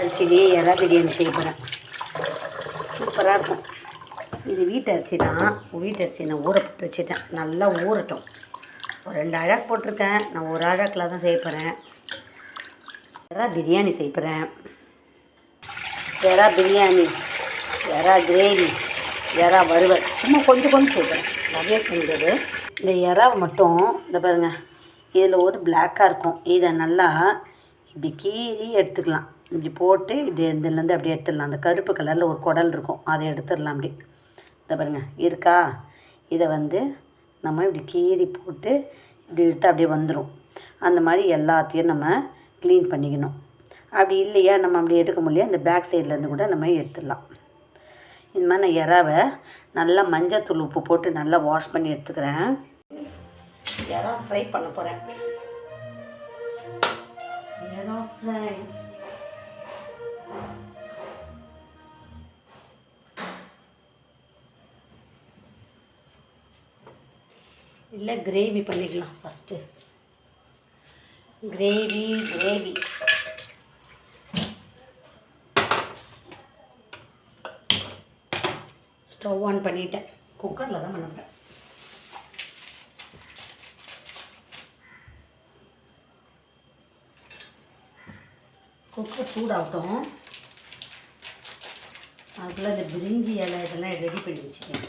அரிசியிலேயே எறா பிரியாணி செய்ய போகிறேன். சூப்பராக இருக்கும். இது வீட்டு அரிசி தான். வீட்டு அரிசி நான் ஊற போட்டு வச்சுட்டேன். நல்லா ஊறட்டும். ஒரு 2 அழகு போட்டிருக்கேன். நான் ஒரு அழகில் தான் செய்ய போகிறேன். எறா பிரியாணி செய்ய போகிறேன். எறா பிரியாணி, எறா கிரேவி, எறா வறுவல் சும்மா கொஞ்சம் செய்வேன். நிறைய செஞ்சது. இந்த எறாவை மட்டும் இந்த பாருங்கள், இதில் ஒரு பிளாக்காக இருக்கும். இதை நல்லா இப்படி கீறி எடுத்துக்கலாம். இப்படி போட்டு இப்படி இதுலேருந்து அப்படியே எடுத்துடலாம். அந்த கருப்பு கலரில் ஒரு குடல் இருக்கும், அதை எடுத்துடலாம். அப்படி இந்த பாருங்கள் இருக்கா. இதை நம்ம இப்படி கீறி போட்டு இப்படி எடுத்து அப்படியே வந்துடும். அந்த மாதிரி எல்லாத்தையும் நம்ம க்ளீன் பண்ணிக்கணும். அப்படி இல்லையா நம்ம அப்படி எடுக்க முடியல, இந்த பேக் சைட்லேருந்து கூட நம்ம எடுத்துடலாம். இது மாதிரி நான் எறாவை நல்லா மஞ்சத்தூள் உப்பு போட்டு நல்லா வாஷ் பண்ணி எடுத்துக்கிறேன். எறா ஃப்ரை பண்ண போகிறேன். எறா ஃப்ரை இல்லை கிரேவி பண்ணிக்கலாம். ஃபஸ்ட்டு கிரேவி ஸ்டவ் ஆன் பண்ணிட்டேன். குக்கரில் தான் பண்ண போகிறேன். குக்கர் சூடாகட்டும். அதுக்குள்ளே இந்த பிரிஞ்சி இலை இதெல்லாம் ரெடி பண்ணி வச்சுக்கேன்.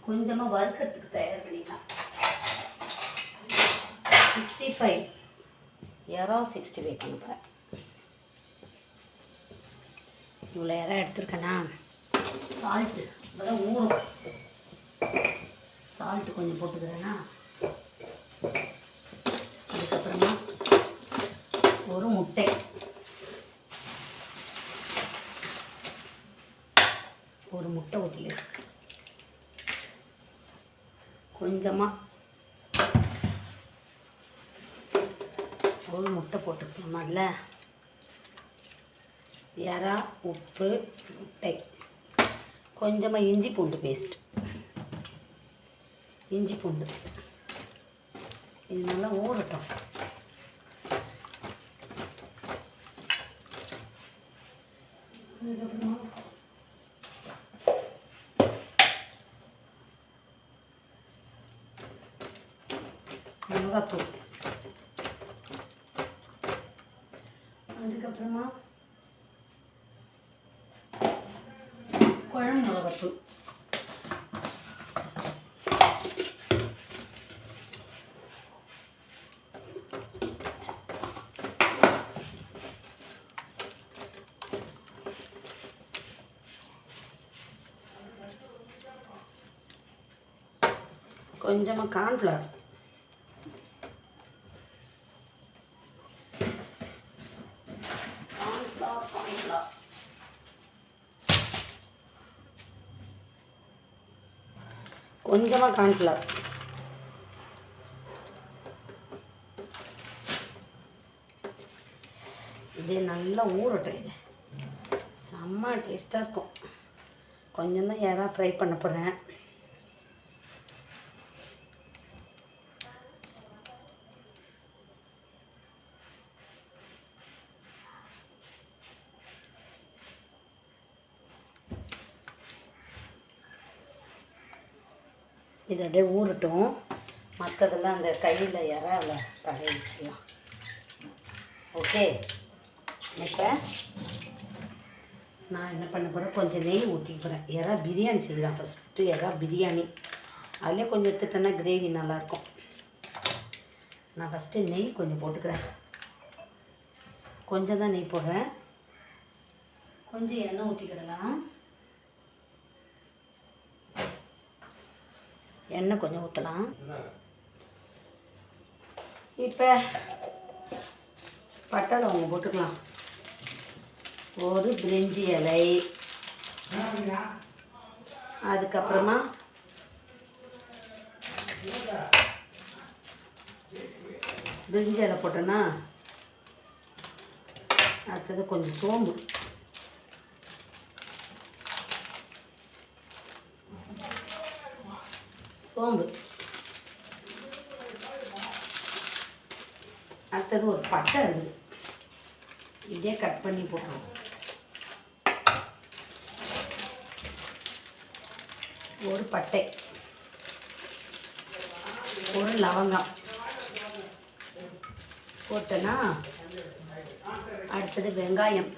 கொஞ்சமாக வறுக்கிறதுக்கு தயார் பண்ணிக்கலாம். 65 எறா 65 பண்ணுறேன். இவ்வளோ எறா எடுத்துருக்கேன்னா சால்ட்டு இப்போதான் ஊறும். சால்ட்டு கொஞ்சம் போட்டுக்கிறேன்னா, அதுக்கப்புறமா ஒரு முட்டை, ஊற்றிக்கிறேன். கொஞ்சமாக ஒரு முட்டை போட்டுக்கலாம். அதில் எறா, உப்பு, முட்டை, கொஞ்சமாக இஞ்சி பூண்டு பேஸ்ட், இஞ்சி பூண்டு இது நல்லா ஊறட்டும். மிளகாத்தூள், அதுக்கப்புறமா குழம்பு மிளகாத்தூள், கொஞ்சமாக கார்ன்ஃப்ளவர், கொஞ்சமாக கார்ன்ஃப்ளவர், இது நல்லா ஊறட்டும். இது செம்ம டேஸ்ட்டாக இருக்கும். கொஞ்சம் தான் எறா ஃப்ரை பண்ண போகிறேன். இது அப்படியே ஊறட்டும். மற்றதெல்லாம் அந்த கையில் எறாவில் தடவி வச்சுக்கலாம். ஓகே, இப்போ நான் என்ன பண்ண போகிறேன், கொஞ்சம் நெய் ஊற்றிக்க போகிறேன். எறா பிரியாணி செய்யலாம். ஃபஸ்ட்டு எறா பிரியாணி அதிலே கொஞ்சம் எடுத்துட்டேன்னா கிரேவி நல்லாயிருக்கும். நான் ஃபஸ்ட்டு நெய் கொஞ்சம் போட்டுக்கிறேன். கொஞ்சம் தான் நெய் போடுறேன். கொஞ்சம் எண்ணெய் ஊற்றிக்கிடலாம். எண்ணெய் கொஞ்சம் ஊற்றலாம். இப்போ பட்டை லவங்கம் போட்டுக்கலாம். ஒரு பிரிஞ்சி இலை, அதுக்கப்புறமா பிரிஞ்சி இலை போட்டேன்னா அடுத்தது கொஞ்சம் சோம்பு, அடுத்தது ஒரு பட்டை இருக்குது, இதே கட் பண்ணி போட்டுருவோம். ஒரு பட்டை, ஒரு லவங்கம் போட்டேன்னா அடுத்தது வெங்காயம்.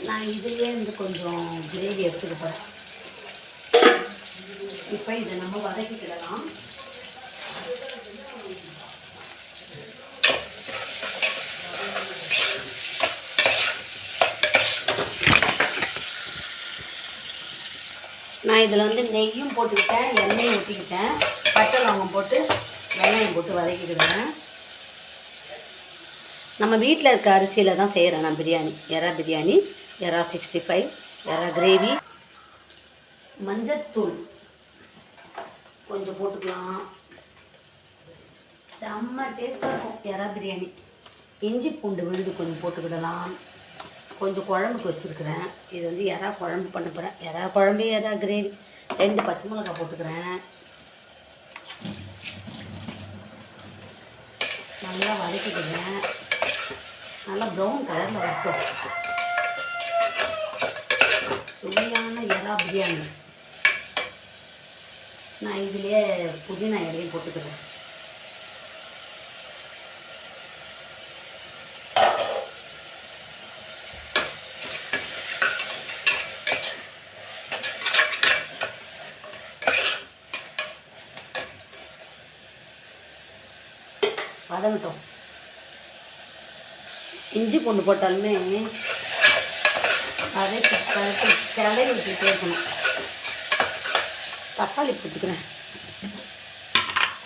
நான் இதுலேயே இருந்து கொஞ்சம் கிரேவி எடுத்துக்க போகிறேன். இப்போ இதை நம்ம வதக்கிக்கிடலாம். நான் இதில் வந்து நெய்யும் போட்டுக்கிட்டேன், எண்ணெயும் ஊற்றிக்கிட்டேன், பட்டை லவங்கம் போட்டு வெங்காயம் போட்டு வதக்கிக்கிடுவேன். நம்ம வீட்டில் இருக்க அரிசியில் தான் செய்கிறேன் நான் பிரியாணி. எறா பிரியாணி, எறா 65, எறா கிரேவி. மஞ்சத்தூள் கொஞ்சம் போட்டுக்கலாம், செம்ம டேஸ்ட்டாக இருக்கும் எறா பிரியாணி. இஞ்சி பூண்டு விழுது கொஞ்சம் போட்டுக்கிடலாம். கொஞ்சம் குழம்புக்கு வச்சுருக்கிறேன். இது வந்து எறா குழம்பு பண்ண போகிறேன். எறா குழம்பு, எறா கிரேவி. 2 பச்சை மிளகாய் போட்டுக்கிறேன். நல்லா வதக்கிக்கிறேன். நல்லா ப்ரௌன் கலரில் வரட்டும். சுவையான எறா பிரியாணி. நான் இதுலேயே புதினா இலையும் போட்டுக்கிறேன். வதங்கட்டும். இஞ்சி பூண்டு போட்டாலுமே அதை கிளறி விட்டுட்டே இருக்கணும். தக்காளி போட்டுக்கிறேன்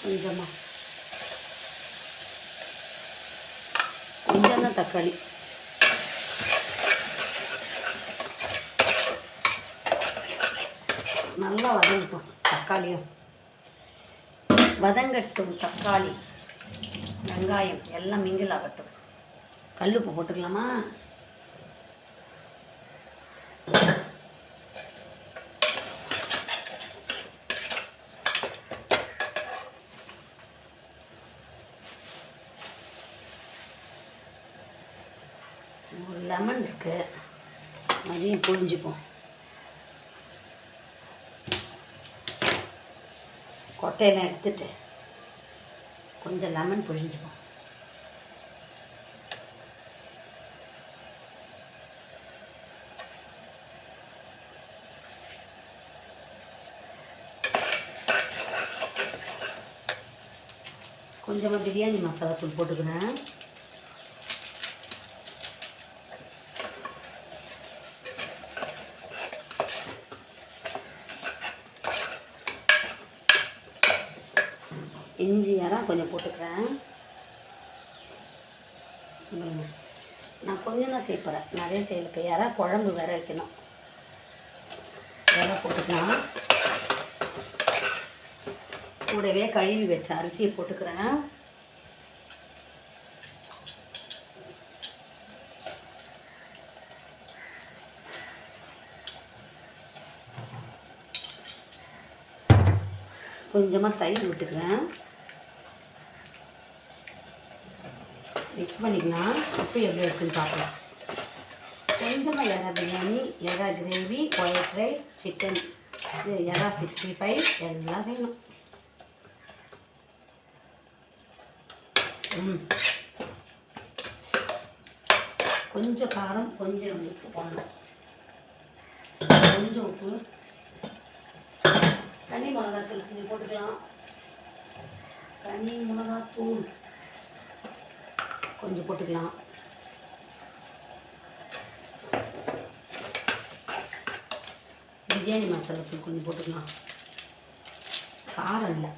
கொஞ்சமாக, கொஞ்சம் தான் தக்காளி. நல்லா வதங்கட்டும். தக்காளியும் வதங்கட்டும். தக்காளி, வெங்காயம் எல்லாம் மிங்கில் ஆகட்டும். கல்லுப்பு போட்டுக்கலாமா? ஒரு லெமன் இருக்கு, அதையும் புழிஞ்சுப்போம். கொட்டையெல்லாம் எடுத்துட்டு கொஞ்சம் லெமன் புழிஞ்சுப்போம். கொஞ்சமாக பிரியாணி மசாலா தூள் போட்டுக்கிறேன். இஞ்சி எல்லாம் கொஞ்சம் போட்டுக்கிறேன். நான் கொஞ்சம் தான் செய்ய போகிறேன், நிறைய செய்யலை. இப்போ யாராவது குழம்பு வேற வைக்கணும். எல்லாம் போட்டுக்கலாம். கூடவே கழுவி வச்ச அரிசியை போட்டுக்கிறேன். கொஞ்சமாக தயிர் விட்டுக்கிறேன். மிக்ஸ் பண்ணிக்கலாம். உப்பு எவ்வளோ இருக்குன்னு பார்க்கலாம். கொஞ்சமாக எறா பிரியாணி, எறா கிரேவி, ஒயிட் ரைஸ், சிக்கன், இது எறா 65 எல்லாம் செய்யணும். கொஞ்சம் காரம், கொஞ்சம் உப்பு போடணும். கொஞ்சம் உப்பு, தனி மிளகாத்தூள் கொஞ்சம் போட்டுக்கலாம். தனி மிளகாத்தூள் கொஞ்சம் போட்டுக்கலாம். பிரியாணி மசாலா தூள் கொஞ்சம் போட்டுக்கலாம். காரம் இல்லை.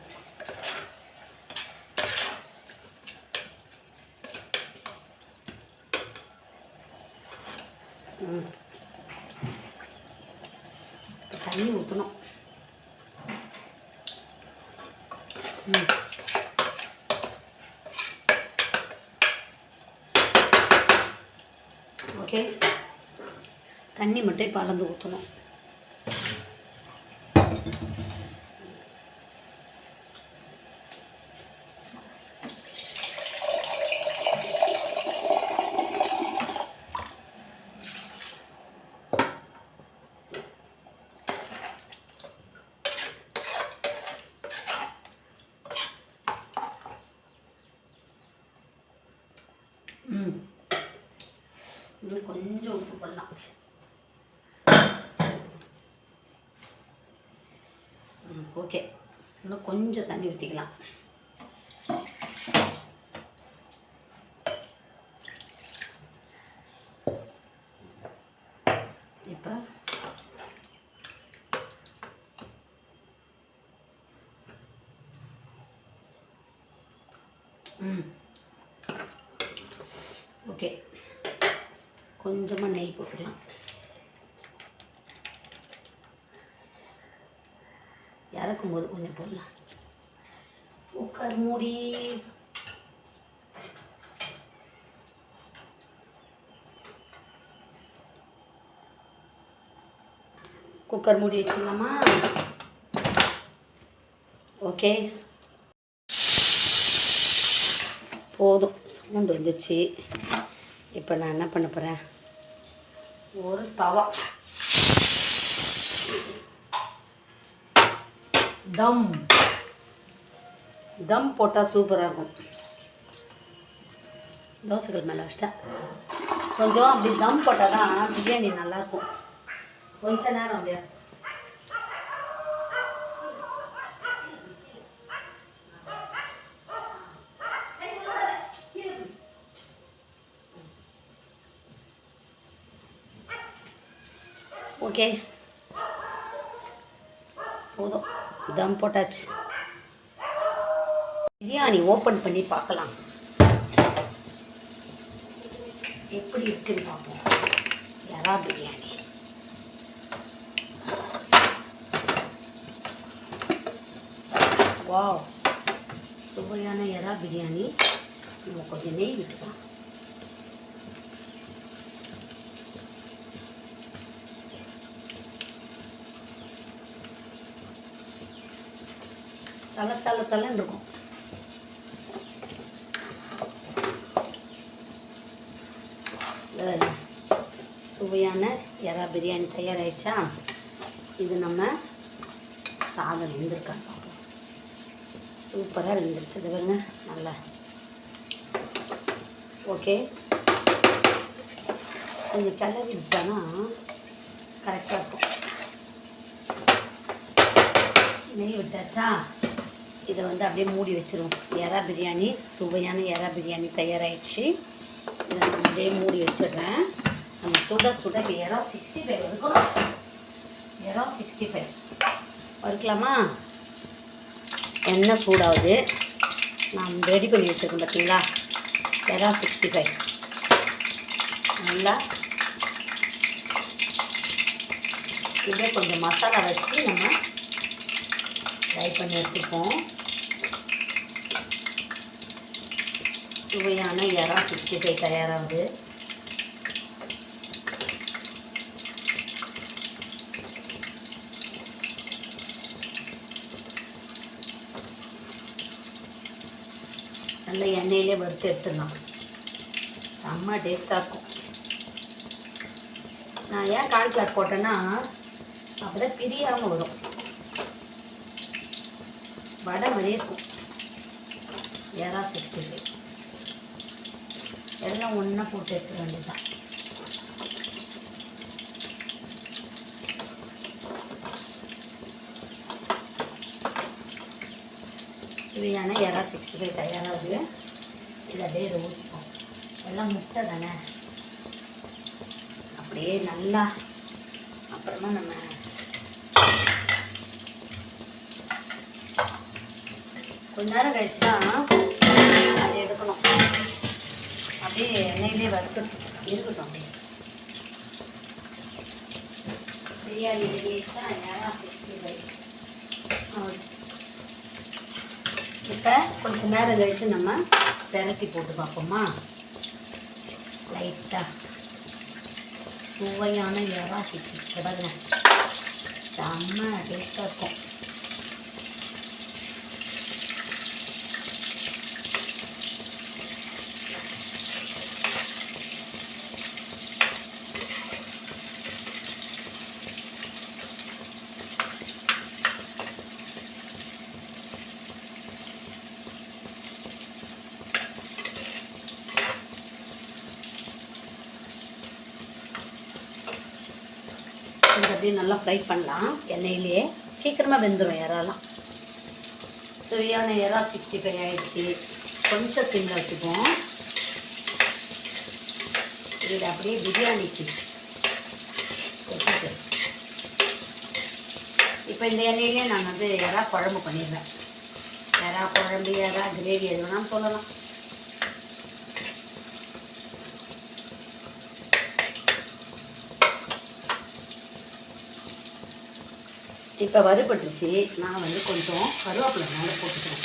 தண்ணி ஊற்றணும். ஓகே, தண்ணி மட்டும் இப்போ அளந்து ஊற்றணும். இன்னும் கொஞ்சம் உப்பு போடலாம். ஓகே, இன்னும் கொஞ்சம் தண்ணி ஊற்றிக்கலாம். இப்போ ஓகே, கொஞ்சமாக நெய் போட்டுக்கலாம். இறக்கும் போது கொஞ்சம் போடலாம். குக்கர் மூடி வச்சுக்கலாமா? ஓகே, போதும், சவுண்டு வந்துச்சு. இப்போ நான் என்ன பண்ண போகிறேன், ஒரு தவா தம் போட்டால் சூப்பராக இருக்கும். தோசைகள் மேலே வச்சிட்டேன். கொஞ்சம் அப்படி தம் போட்டால் தான் பிரியாணி நல்லாயிருக்கும். கொஞ்ச நேரம் அப்படியா ஓகே, போதும், தம் போட்டாச்சு. பிரியாணி ஓப்பன் பண்ணி பார்க்கலாம், எப்படி இருக்குன்னு பார்ப்போம். எறா பிரியாணி வாவ், சுவையான எறா பிரியாணி. நம்ம கொஞ்சம் நெய் விட்டுக்கலாம். தலைன்னு இருக்கும். சுவையான எறா பிரியாணி தயாராகிடுச்சா? இது நம்ம சாதம் வெந்திருக்கான்னு பார்ப்போம். சூப்பராக வெந்திருக்குது பாருங்க, நல்லா. ஓகே, கொஞ்சம் கிளறி விட்டானா கரெக்டாக இருக்கும். நெய் விட்டாச்சா? இதை அப்படியே மூடி வச்சிருவோம். எறா பிரியாணி, சுவையான எறா பிரியாணி தயாராகிடுச்சு. இதை நான் அப்படியே மூடி வச்சிடுறேன். நம்ம சுட சுட எறா 65 வறுக்கணும். எறா 65 வறுக்கலாமா? எண்ணெய் சூடாகுது. நான் ரெடி பண்ணி வச்சுருக்கேன் பார்த்தீங்களா, எறா 65 நல்லா. இதே கொஞ்சம் மசாலா வச்சு நம்ம ஃப்ரை பண்ணி எடுத்துப்போம். சுவையான எறா 65 தயாராகுது. நல்ல எண்ணெயிலே வறுத்து எடுத்துடலாம். செம்ம டேஸ்ட்டாக இருக்கும். நான் ஏன் காலிஃப்ளவர் போட்டேன்னா அப்போ தான் பிரியாமல் வரும். வடை மாதிரியே இருக்கும். எறா 65 எல்லாம் ஒன்றா போட்டு எடுத்துக்க வேண்டியதுதான். சுவையான எறா 65 தயாராகுது. இதை அப்படியே ஊற்றிப்போம். எல்லாம் முட்டை தானே, அப்படியே நல்லா. அப்புறமா நம்ம கொஞ்ச நேரம் கழிச்சு தான் அதை எடுக்கணும். அப்படியே எண்ணெயிலே வறுக்கணும். இருக்கட்டும். அப்படியே பிரியாணி ரெடி ஆகிடுச்சா? எறா 65. இப்போ கொஞ்சம் நேரம் கழிச்சு நம்ம பெரட்டி போட்டு பார்ப்போமா? லைட்டாக சுவையான எறா 65 பாருங்க, செம்ம டேஸ்ட்டாக இருக்கும். அப்படியே நல்லா ஃப்ரை பண்ணலாம் எண்ணெயிலேயே. சீக்கிரமாக வெந்துடும் இறாலாம். சுவையான இறா 65 ஆகிடுச்சு. கொஞ்சம் சிம்மில் வச்சுப்போம். இது அப்படியே பிரியாணிக்கு வச்சுட்டு இப்போ இந்த எண்ணெயிலே நான் வந்து இறா குழம்பு பண்ணிடுவேன். இறா குழம்பு, இறா கிரேவி எது வேணாலும் சொல்லலாம். இப்போ வறுபட்டுருச்சு. நான் வந்து கொஞ்சம் கருவேப்பிலை மேலே போட்டுக்கிறேன்.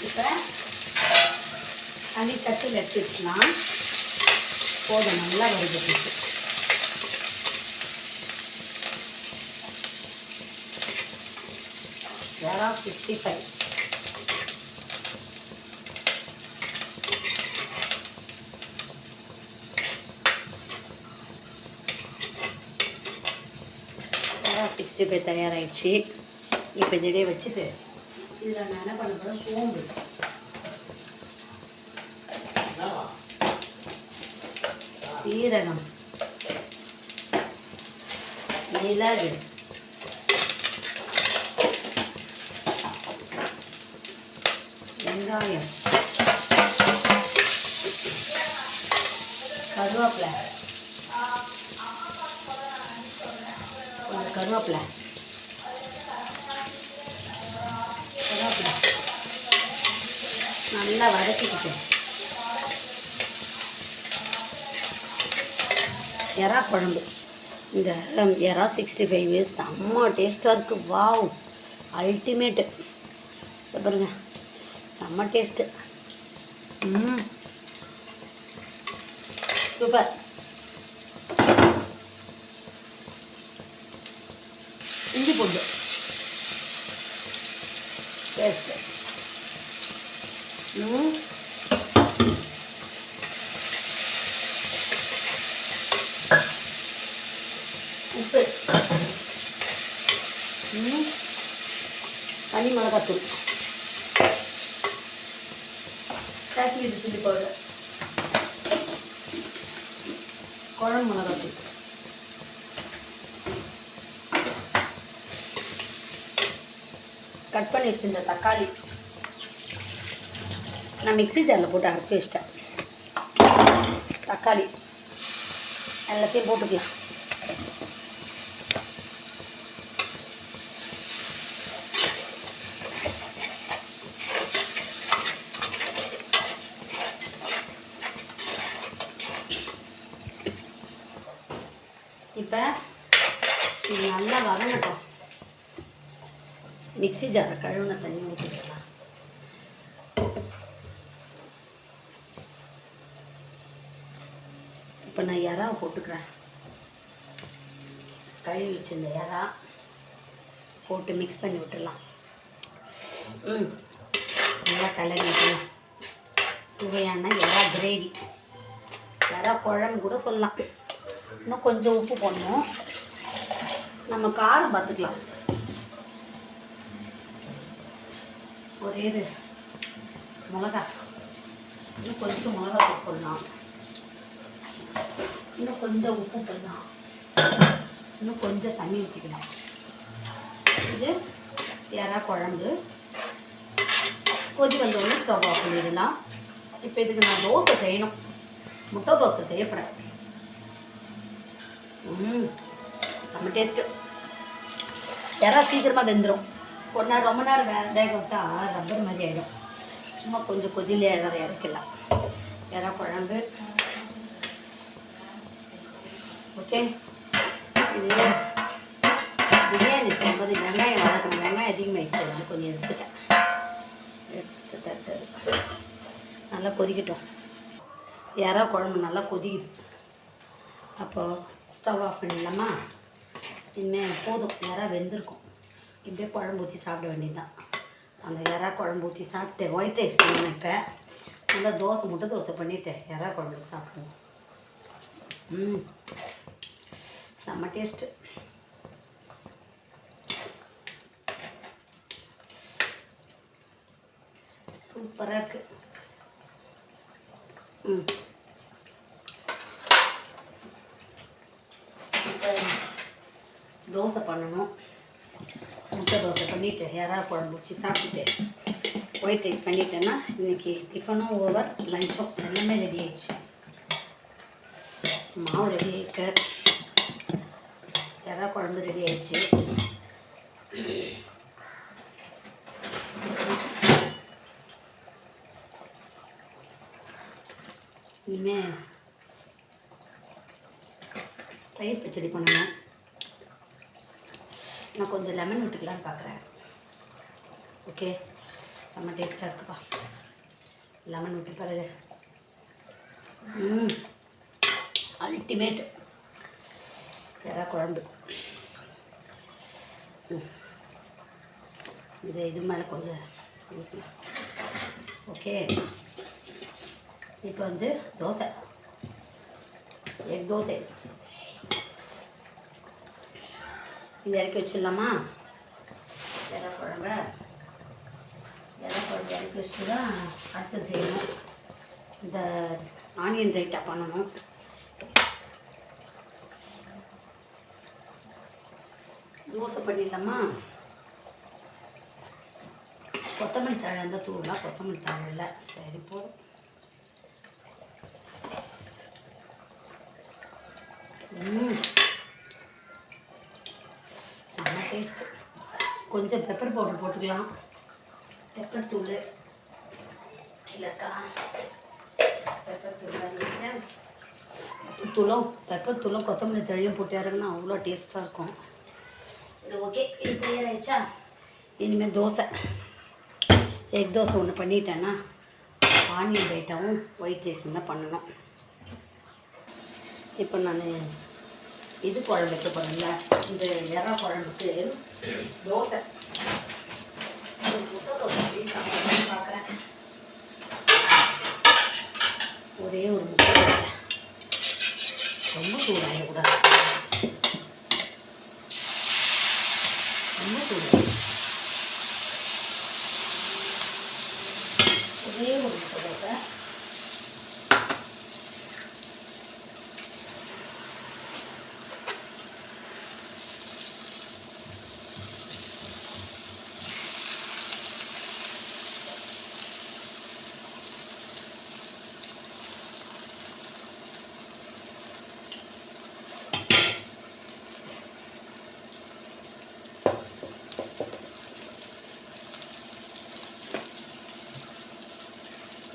இப்போ தண்ணி தட்டில் எடுத்து வச்சுக்கலாம். போதும், நல்லா வறுபட்டுருச்சு. இறா 65. இறா 65 தயாராகிடுச்சு. இப்போ இதிலே வச்சுட்டு இதில் நான் என்ன பண்ண போகிறேன், சோம்பு, சீரகம், மிளகு, வெங்காயம், கருவேப்பிலை, கொஞ்சம் கருவேப்பிலை நல்லா வதக்கிக்கிட்டு இறா குழம்பு. இந்த இறா 65 செம்ம டேஸ்ட்டாக இருக்குது. Wow, ultimate. பாருங்க, செம்ம டேஸ்ட்டு. சூப்பர். இஞ்சி பூண்டு டேஸ்ட்டு. உப்பு, தனி மிளகாத்தூள், காஷ்மீரி சில்லி பவுடர், குழம்பு மிளகாத்தூள், கட் பண்ணி வச்சிருந்த தக்காளி நான் மிக்ஸி ஜாரில் போட்டு அரைச்சி வச்சிட்டேன். தக்காளி எல்லாத்தையும் போட்டுக்கலாம். இப்போ இது நல்லா வதங்கட்டும். மிக்ஸி ஜாரை கழுவுன தண்ணி ஊற்றிக்கலாம். இப்போ நான் இறாவை போட்டுக்கிறேன். கழுவி வச்சிருந்த இறா போட்டு மிக்ஸ் பண்ணி விட்டுடலாம். நல்லா கலரி விட்டுலாம். சுவையான இறா கிரேவி, இறா குழம்பு கூட சொல்லலாம். இன்னும் கொஞ்சம் உப்பு போடணும். நம்ம காரம் பார்த்துக்கலாம். ஒரே மிளகா, இன்னும் கொஞ்சம் மிளகா போடலாம். இன்னும் கொஞ்சம் உப்பு போடலாம். இன்னும் கொஞ்சம் தண்ணி ஊற்றிக்கலாம். இது இறா குழம்பு கொதி வந்தோடனே ஸ்டவ் ஆஃப் பண்ணிடலாம். இப்போ இதுக்கு நான் தோசை செய்யணும். முட்டை தோசை செய்யப்படுறேன். செம்ம டேஸ்ட்டு. இறா சீக்கிரமாக வெந்துடும். ரொம்ப நேரம் வேக விட்டால் ரப்பர் மாதிரி ஆகிடும். சும்மா கொஞ்சம் கொதிலே இறக்கலாம். இறா குழம்பு ஓகே. இது பிரியாணி செய்யும்போது வெங்காயம் வளர்க்கணும். வெங்காயம் அதிகமாகிடுச்சு, வந்து கொஞ்சம் எடுத்துட்டு நல்லா கொதிக்கட்டும். இறா குழம்பு நல்லா கொதிக்குது. அப்போது ஸ்டவ் ஆஃப் பண்ணிடலாமா? இனிமேல் போதும், இறா வெந்திருக்கும். இப்படியே குழம்பு ஊற்றி சாப்பிட வேண்டியது தான். அந்த இறா குழம்பு ஊற்றி சாப்பிட்டு ஒயிட் ரைஸ் பண்ணுவேன். இப்போ நல்லா தோசை, முட்டை தோசை பண்ணிவிட்டு இறா குழம்பு சாப்பிடுவோம். செம்ம டேஸ்ட்டு. சூப்பராக இருக்குது. தோசை பண்ணணும். முட்டை தோசை பண்ணிவிட்டு எறா குழம்பு வச்சு சாப்பிட்டுட்டு ஒயிட் ரைஸ் பண்ணிட்டேன்னா இன்றைக்கி டிஃபனும் ஓவர், லஞ்சும் எல்லாமே ரெடி ஆயிடுச்சு. மாவு ரெடி ஆகிக்க, எறா குழம்பு ரெடி ஆயிடுச்சு. இனிமேல் தயிர் பச்சடி பண்ணணும். நான் கொஞ்சம் லெமன் விட்டுக்கலான்னு பார்க்குறேன். ஓகே, செம்ம டேஸ்ட்டாக இருக்குப்பா. லெமன் விட்டு பாருங்க. அல்டிமேட் எறா குழம்பு. இது மேலே கொஞ்சம் ஊற்றலாம். ஓகே, இப்போ வந்து தோசை, எக் தோசை. இது இறக்கி வச்சிடலாமா? எறா குழம்பு இறக்கி வச்சுட்டு தான் அடுத்தது செய்யணும். இந்த ஆனியன் ரைட்டா பண்ணணும். தோசை பண்ணிடலாமா? கொத்தமல்லி தழை இருந்தால் தூளா, கொத்தமல்லி தழை இல்லை. சரி போதும். செம்ம டேஸ்ட்டு. கொஞ்சம் பெப்பர் பவுடர் போட்டுக்கலாம். பெப்பர் தூள் இல்லைக்கா, பெப்பர் தூள் இருந்துச்சேன். பெப்பர் தூளும் கொத்தமல்லி தழையும் போட்டு இறங்கினா அவ்வளோ டேஸ்ட்டாக இருக்கும். இது ஓகே, இது தயாராகிடுச்சா? இனிமேல் தோசை, எக் தோசை ஒன்று பண்ணிட்டேன்னா ஆனியன் ரைட்டாவும் ஒயிட் ரைஸும் தான் பண்ணணும். இப்போ நான் இது குழம்பு வைக்க போகிறேன்ல, இந்த எறா குழம்புக்கு தோசை, முட்டை தோசை பார்க்குறேன். ஒரே ஒரு முட்டை தோசை, ரொம்ப சூடாகிடக்கூடாது, ரொம்ப சூடாக. ஒரே ஒரு முட்டை தோசை.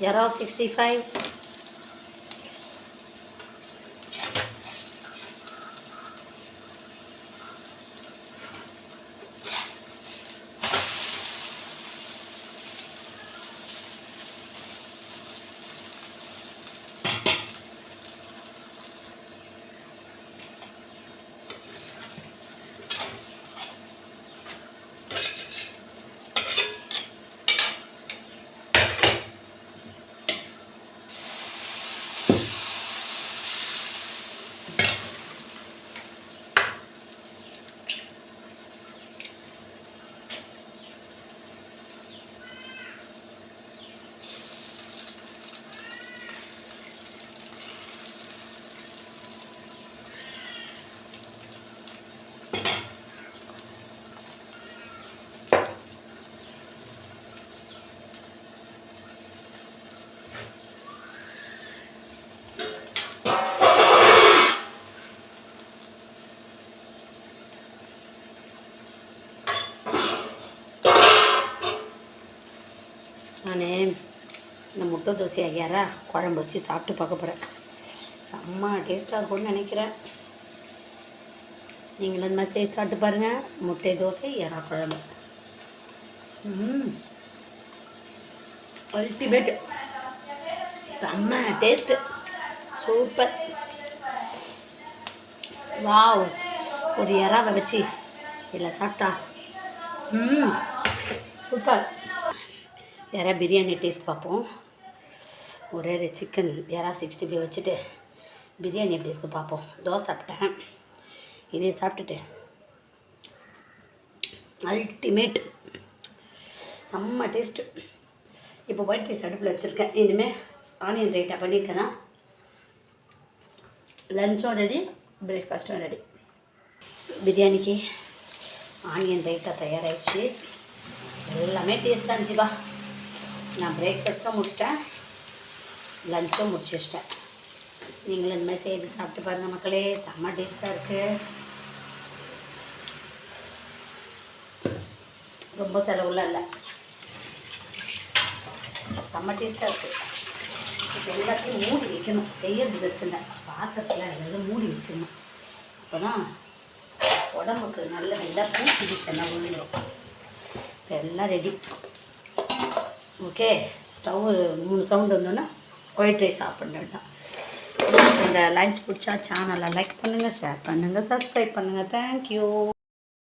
எறா 65. நான் இந்த முட்டை தோசை எறா குழம்பு வச்சு சாப்பிட்டு பார்க்க போகிறேன். செம்ம டேஸ்ட்டாக இருக்கும்னு நினைக்கிறேன். நீங்களும் இந்த மாதிரி செய்து சாப்பிட்டு பாருங்கள். முட்டை தோசை எறா குழம்பு அல்டிமேட், செம்ம டேஸ்ட்டு, சூப்பர். வாவ், ஒரு எறாவை வச்சு இதில் சாப்பிட்டா சூப்பர். எறா பிரியாணி டேஸ்ட் பார்ப்போம். ஒரே சிக்கன் எறா 65 வச்சுட்டு பிரியாணி எப்படி இருக்குது பார்ப்போம். தோசை சாப்பிட்டேன், இதே சாப்பிட்டுட்டு அல்டிமேட், செம்ம டேஸ்ட்டு. இப்போ ஒயிட் ரைஸ் அடுப்பில் வச்சுருக்கேன். இனிமேல் ஆனியன் ரைட்டாக பண்ணிட்டேன்னா லஞ்சும் ரெடி, பிரேக்ஃபாஸ்ட்டும் ரெடி. பிரியாணிக்கு ஆனியன் ரைட்டாக தயாராகிடுச்சு. எல்லாமே டேஸ்ட்டாக இருந்துச்சுப்பா. நான் பிரேக்ஃபாஸ்ட்டும் முடிச்சிட்டேன், லஞ்சும் முடிச்சு வச்சிட்டேன். நீங்களும் இந்த மாதிரி செய்து சாப்பிட்டு பாருங்கள் மக்களே, செம்ம டேஸ்ட்டாக இருக்குது. ரொம்ப செலவுலாம் இல்லை, செம்ம டேஸ்ட்டாக இருக்குது. இப்போ எல்லாத்தையும் மூடி வைக்கணும். செய்யறது பெஸ்ட் இல்லை, பாத்திரத்தில் எல்லாம் மூடி வச்சிடணும். அப்போ தான் உடம்புக்கு நல்ல நல்லா பூச்சி செல்லாம் விழுந்துடும். இப்போ எல்லாம் ரெடி. ஓகே, ஸ்டவ் 3 சவுண்டு வந்தோன்னா ஒயிட் ரைஸ் ஆஃப் பண்ண வேண்டாம். இந்த லஞ்ச் பிடிச்சா சேனலை லைக் பண்ணுங்கள், ஷேர் பண்ணுங்கள், சப்ஸ்கிரைப் பண்ணுங்கள். தேங்க்யூ.